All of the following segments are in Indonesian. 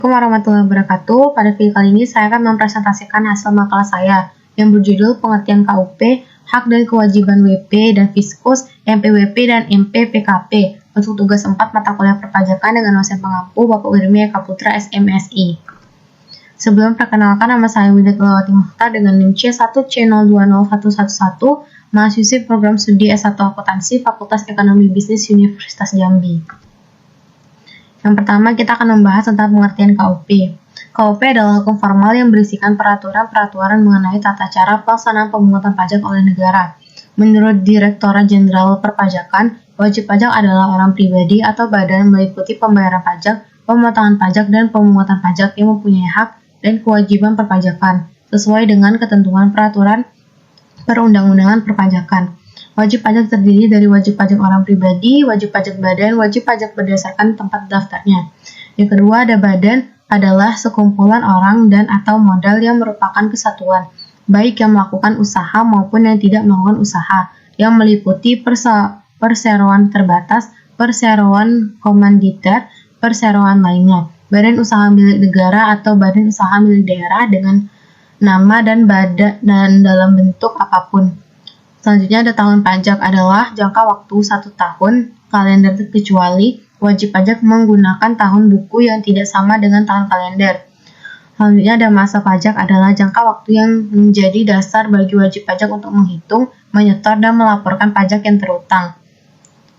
Assalamualaikum warahmatullahi wabarakatuh. Pada video kali ini saya akan mempresentasikan hasil makalah saya yang berjudul Pengertian KUP, Hak dan Kewajiban WP dan Fiskus, MPWP dan MPPKP untuk tugas 4 mata kuliah perpajakan dengan dosen pengampu Bapak Wirmi Eka Putra SMSI. Sebelum perkenalkan, nama saya Winda Tulawati Muhtar dengan NIM C1C020111, mahasiswi program studi S1 Akuntansi Fakultas Ekonomi Bisnis Universitas Jambi. Yang pertama, kita akan membahas tentang pengertian KUP. KUP adalah hukum formal yang berisikan peraturan-peraturan mengenai tata cara pelaksanaan pemungutan pajak oleh negara. Menurut Direktorat Jenderal Perpajakan, wajib pajak adalah orang pribadi atau badan meliputi pembayaran pajak, pemotongan pajak, dan pemungutan pajak yang mempunyai hak dan kewajiban perpajakan, sesuai dengan ketentuan peraturan perundang-undangan perpajakan. Wajib pajak terdiri dari wajib pajak orang pribadi, wajib pajak badan, wajib pajak berdasarkan tempat daftarnya. Yang kedua, ada badan adalah sekumpulan orang dan atau modal yang merupakan kesatuan, baik yang melakukan usaha maupun yang tidak melakukan usaha, yang meliputi perseroan terbatas, perseroan komanditer, perseroan lainnya, badan usaha milik negara atau badan usaha milik daerah dengan nama dan dalam bentuk apapun. Selanjutnya ada tahun pajak adalah jangka waktu 1 tahun kalender kecuali wajib pajak menggunakan tahun buku yang tidak sama dengan tahun kalender. Selanjutnya ada masa pajak adalah jangka waktu yang menjadi dasar bagi wajib pajak untuk menghitung, menyetor, dan melaporkan pajak yang terutang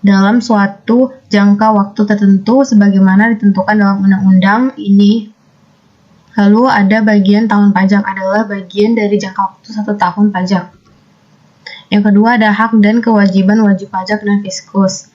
dalam suatu jangka waktu tertentu sebagaimana ditentukan dalam undang-undang ini. Lalu ada bagian tahun pajak adalah bagian dari jangka waktu 1 tahun pajak. Yang kedua ada hak dan kewajiban wajib pajak dan fiskus.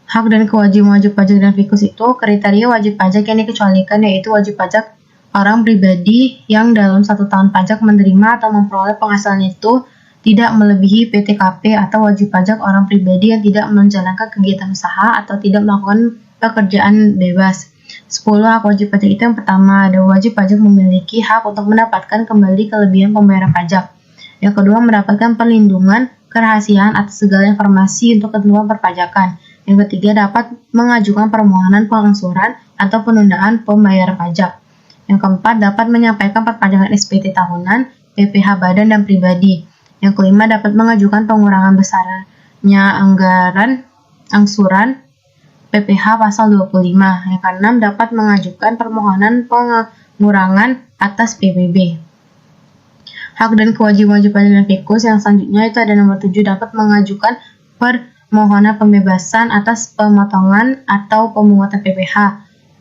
Hak dan kewajiban wajib pajak dan fiskus itu kriteria wajib pajak yang dikecualikan, yaitu wajib pajak orang pribadi yang dalam 1 tahun pajak menerima atau memperoleh penghasilan itu tidak melebihi PTKP, atau wajib pajak orang pribadi yang tidak menjalankan kegiatan usaha atau tidak melakukan pekerjaan bebas. 10 hak wajib pajak itu yang pertama ada wajib pajak memiliki hak untuk mendapatkan kembali kelebihan pembayaran pajak. Yang kedua, mendapatkan perlindungan kerahasiaan atas segala informasi untuk ketentuan perpajakan. Yang ketiga, dapat mengajukan permohonan pengangsuran atau penundaan pembayaran pajak. Yang keempat, dapat menyampaikan perpanjangan SPT tahunan, PPh badan dan pribadi. Yang kelima, dapat mengajukan pengurangan besarnya anggaran angsuran PPh pasal 25. Yang keenam, dapat mengajukan permohonan pengurangan atas PBB. Hak dan kewajiban wajib pajak dan fiskus yang selanjutnya itu ada nomor 7, dapat mengajukan permohonan pembebasan atas pemotongan atau pemungutan PPh.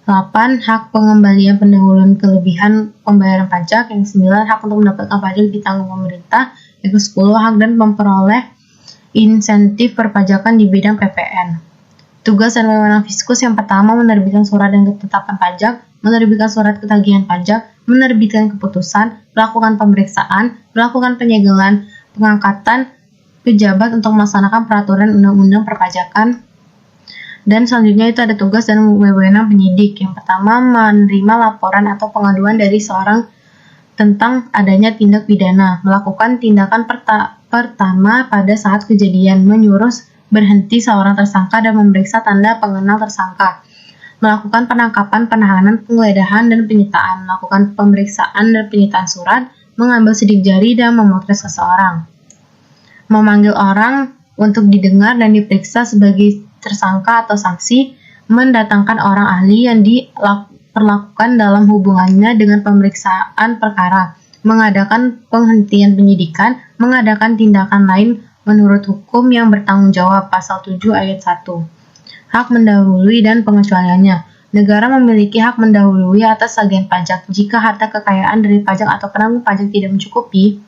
8. Hak pengembalian pendahuluan kelebihan pembayaran pajak. Yang 9. Hak untuk mendapatkan pajak ditanggung pemerintah. Yang 10. Hak dan memperoleh insentif perpajakan di bidang PPN. Tugas dan wewenang fiskus yang pertama menerbitkan surat dan ketetapan pajak, menerbitkan surat ketagihan pajak, menerbitkan keputusan, melakukan pemeriksaan, melakukan penyegelan, pengangkatan pejabat untuk melaksanakan peraturan undang-undang perpajakan. Dan selanjutnya itu ada tugas dan wewenang penyidik. Yang pertama, menerima laporan atau pengaduan dari seorang tentang adanya tindak pidana, melakukan tindakan pertama pada saat kejadian, menyuruh berhenti seorang tersangka dan memeriksa tanda pengenal tersangka, melakukan penangkapan, penahanan, penggeledahan, dan penyitaan, melakukan pemeriksaan dan penyitaan surat, mengambil sidik jari, dan memotret seseorang, memanggil orang untuk didengar dan diperiksa sebagai tersangka atau saksi, mendatangkan orang ahli yang diperlakukan dalam hubungannya dengan pemeriksaan perkara, mengadakan penghentian penyidikan, mengadakan tindakan lain menurut hukum yang bertanggung jawab pasal 7 ayat 1. Hak mendahului dan pengecualiannya. Negara memiliki hak mendahului atas tagihan pajak jika harta kekayaan dari pajak atau penanggung pajak tidak mencukupi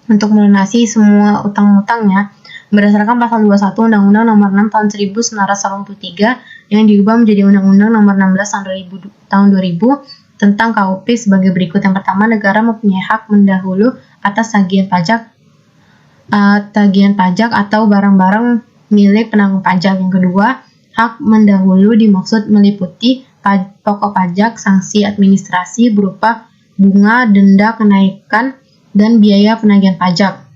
untuk melunasi semua utang-utangnya berdasarkan pasal 21 Undang-Undang Nomor 6 Tahun 1983 yang diubah menjadi Undang-Undang Nomor 16 Tahun 2000 tentang KUP sebagai berikut. Yang pertama, negara mempunyai hak mendahulu atas tagihan pajak atau barang-barang milik penanggung pajak. Yang kedua, hak mendahulu dimaksud meliputi pokok pajak, sanksi administrasi berupa bunga, denda, kenaikan, dan biaya penagihan pajak.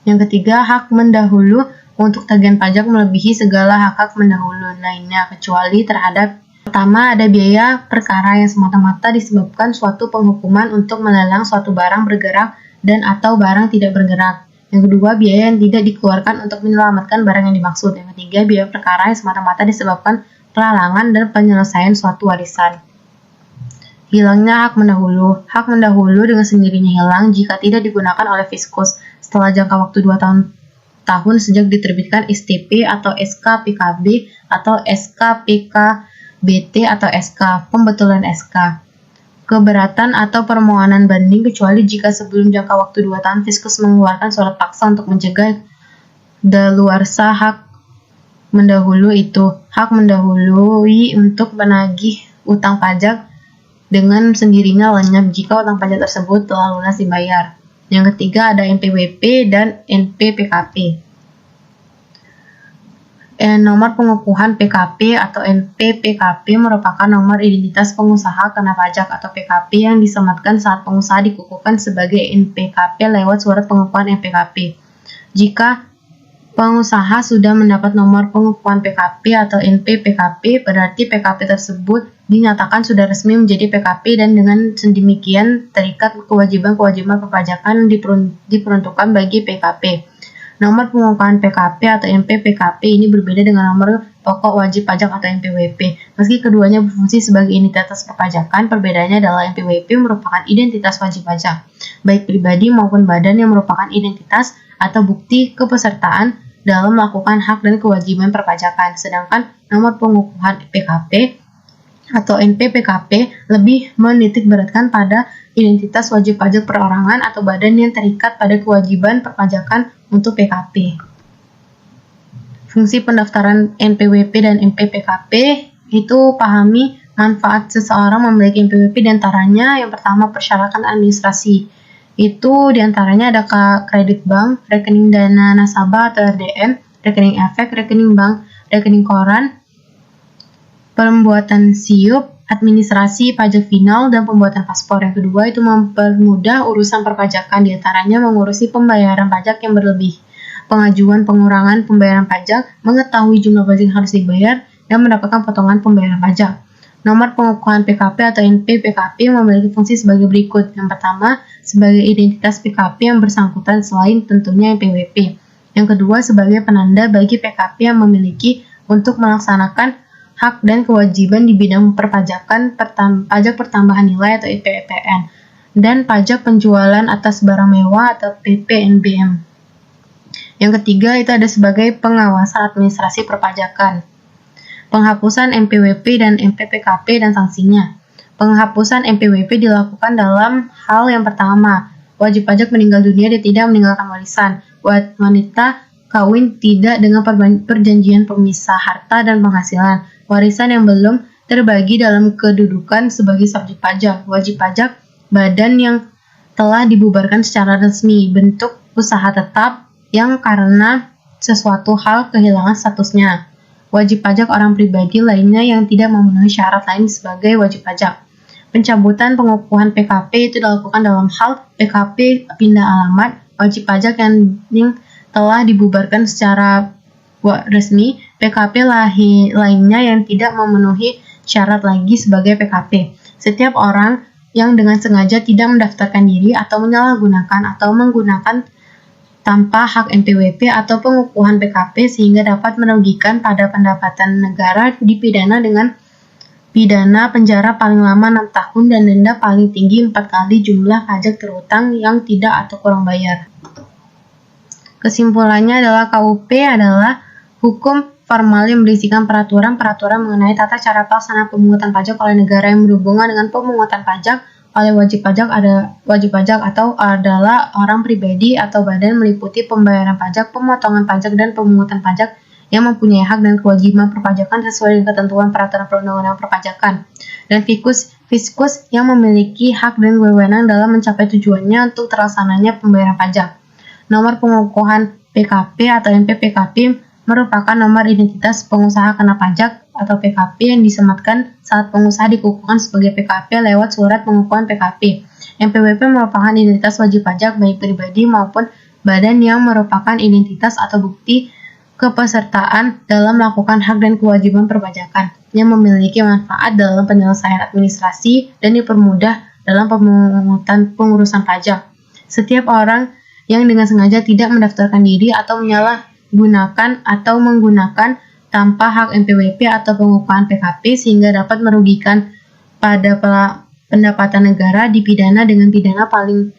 Yang ketiga, hak mendahulu untuk tagihan pajak melebihi segala hak-hak mendahulu lainnya kecuali terhadap Pertama, ada biaya perkara yang semata-mata disebabkan suatu penghukuman untuk melelang suatu barang bergerak dan atau barang tidak bergerak. Yang kedua, biaya yang tidak dikeluarkan untuk menyelamatkan barang yang dimaksud. Yang ketiga, biaya perkara yang semata-mata disebabkan pelalangan dan penyelesaian suatu warisan. Hilangnya hak mendahulu. Hak mendahulu dengan sendirinya hilang jika tidak digunakan oleh fiskus setelah jangka waktu 2 tahun sejak diterbitkan STP atau SK PKB atau SK PKBT atau SK pembetulan SK. Keberatan atau permohonan banding kecuali jika sebelum jangka waktu 2 tahun fiskus mengeluarkan surat paksa untuk mencegah daluarsa hak mendahulu itu. Hak mendahului untuk menagih utang pajak dengan sendirinya lenyap jika utang pajak tersebut telah lunas dibayar. Yang ketiga ada NPWP dan NPPKP. Nomor pengukuhan PKP atau NPPKP merupakan nomor identitas pengusaha kena pajak atau PKP yang disematkan saat pengusaha dikukuhkan sebagai NPKP lewat surat pengukuhan NPKP. Jika pengusaha sudah mendapat nomor pengukuhan PKP atau NPPKP, berarti PKP tersebut dinyatakan sudah resmi menjadi PKP dan dengan sedemikian terikat kewajiban-kewajiban perpajakan diperuntukkan bagi PKP. Nomor pengukuhan PKP atau NPPKP ini berbeda dengan nomor pokok wajib pajak atau NPWP. Meski keduanya berfungsi sebagai identitas perpajakan, perbedaannya adalah NPWP merupakan identitas wajib pajak, baik pribadi maupun badan yang merupakan identitas atau bukti kepesertaan dalam melakukan hak dan kewajiban perpajakan. Sedangkan nomor pengukuhan PKP atau NPPKP lebih menitik beratkan pada identitas wajib pajak perorangan atau badan yang terikat pada kewajiban perpajakan untuk PKP. Fungsi pendaftaran NPWP dan NPPKP itu pahami manfaat seseorang memiliki NPWP diantaranya yang pertama persyaratan administrasi. Itu diantaranya ada kredit bank, rekening dana nasabah atau RDN, rekening efek, rekening bank, rekening koran, pembuatan SIUP, administrasi pajak final, dan pembuatan paspor. Yang kedua itu mempermudah urusan perpajakan, diantaranya mengurusi pembayaran pajak yang berlebih, pengajuan pengurangan pembayaran pajak, mengetahui jumlah pajak yang harus dibayar, dan mendapatkan potongan pembayaran pajak. Nomor pengukuhan PKP atau NPPKP memiliki fungsi sebagai berikut. Yang pertama, sebagai identitas PKP yang bersangkutan selain tentunya NPWP. Yang kedua, sebagai penanda bagi PKP yang memiliki untuk melaksanakan hak dan kewajiban di bidang perpajakan, pajak pertambahan nilai atau PPN, dan pajak penjualan atas barang mewah atau PPNBM. Yang ketiga itu ada sebagai pengawasan administrasi perpajakan. Penghapusan NPWP dan NPPKP dan sanksinya. Penghapusan NPWP dilakukan dalam hal yang pertama, wajib pajak meninggal dunia dan tidak meninggalkan warisan, wanita kawin tidak dengan perjanjian pemisah harta dan penghasilan, warisan yang belum terbagi dalam kedudukan sebagai subjek pajak, wajib pajak, badan yang telah dibubarkan secara resmi, bentuk usaha tetap yang karena sesuatu hal kehilangan statusnya, wajib pajak orang pribadi lainnya yang tidak memenuhi syarat lain sebagai wajib pajak. Pencabutan pengukuhan PKP itu dilakukan dalam hal PKP pindah alamat, wajib pajak yang telah dibubarkan secara resmi, PKP lainnya yang tidak memenuhi syarat lagi sebagai PKP. Setiap orang yang dengan sengaja tidak mendaftarkan diri atau menyalahgunakan atau menggunakan tanpa hak NPWP atau pengukuhan PKP sehingga dapat merugikan pada pendapatan negara dipidana dengan pidana penjara paling lama 6 tahun dan denda paling tinggi 4 kali jumlah pajak terutang yang tidak atau kurang bayar. Kesimpulannya adalah KUP adalah hukum formal yang berisikan peraturan-peraturan mengenai tata cara pelaksanaan pemungutan pajak oleh negara yang berhubungan dengan pemungutan pajak oleh wajib pajak atau adalah orang pribadi atau badan meliputi pembayaran pajak, pemotongan pajak, dan pemungutan pajak yang mempunyai hak dan kewajiban perpajakan sesuai dengan ketentuan peraturan perundang-undangan perpajakan, dan fiskus yang memiliki hak dan wewenang dalam mencapai tujuannya untuk terlaksananya pembayaran pajak. Nomor pengukuhan PKP atau NPPKP merupakan nomor identitas pengusaha kena pajak atau PKP yang disematkan saat pengusaha dikukuhkan sebagai PKP lewat surat pengukuhan PKP. NPWP merupakan identitas wajib pajak baik pribadi maupun badan yang merupakan identitas atau bukti kepesertaan dalam melakukan hak dan kewajiban perpajakan yang memiliki manfaat dalam penyelesaian administrasi dan dipermudah dalam pemungutan pengurusan pajak. Setiap orang yang dengan sengaja tidak mendaftarkan diri atau menyalahgunakan atau menggunakan tanpa hak NPWP atau pengupahan PKP sehingga dapat merugikan pada pendapatan negara dipidana dengan pidana paling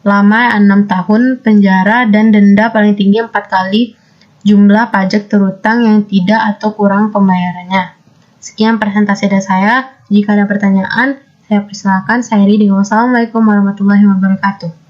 lama 6 tahun penjara dan denda paling tinggi 4 kali jumlah pajak terutang yang tidak atau kurang pembayarannya. Sekian presentasi dari saya. Jika ada pertanyaan, saya persilakan. Saya Ri. Wassalamualaikum warahmatullahi wabarakatuh.